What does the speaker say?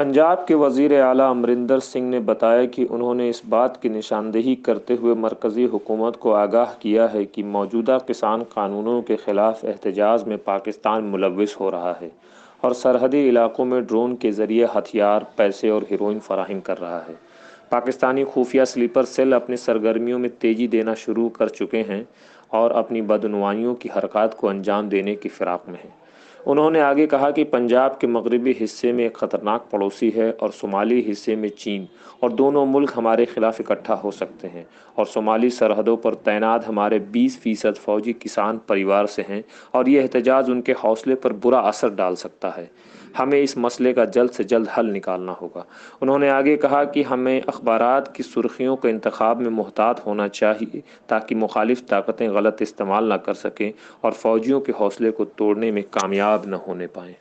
پنجاب کے وزیر اعلیٰ امرندر سنگھ نے بتایا کہ انہوں نے اس بات کی نشاندہی کرتے ہوئے مرکزی حکومت کو آگاہ کیا ہے کہ موجودہ کسان قانونوں کے خلاف احتجاج میں پاکستان ملوث ہو رہا ہے اور سرحدی علاقوں میں ڈرون کے ذریعے ہتھیار، پیسے اور ہیروئن فراہم کر رہا ہے۔ پاکستانی خفیہ سلیپر سیل اپنی سرگرمیوں میں تیزی دینا شروع کر چکے ہیں اور اپنی بدعنوانیوں کی حرکات کو انجام دینے کی فراق میں ہیں۔ انہوں نے آگے کہا کہ پنجاب کے مغربی حصے میں ایک خطرناک پڑوسی ہے اور شمالی حصے میں چین، اور دونوں ملک ہمارے خلاف اکٹھا ہو سکتے ہیں، اور شمالی سرحدوں پر تعینات ہمارے 20% فوجی کسان پریوار سے ہیں اور یہ احتجاج ان کے حوصلے پر برا اثر ڈال سکتا ہے۔ ہمیں اس مسئلے کا جلد سے جلد حل نکالنا ہوگا۔ انہوں نے آگے کہا کہ ہمیں اخبارات کی سرخیوں کے انتخاب میں محتاط ہونا چاہیے تاکہ مخالف طاقتیں غلط استعمال نہ کر سکیں اور فوجیوں کے حوصلے کو توڑنے میں کامیاب نہ ہونے پائیں۔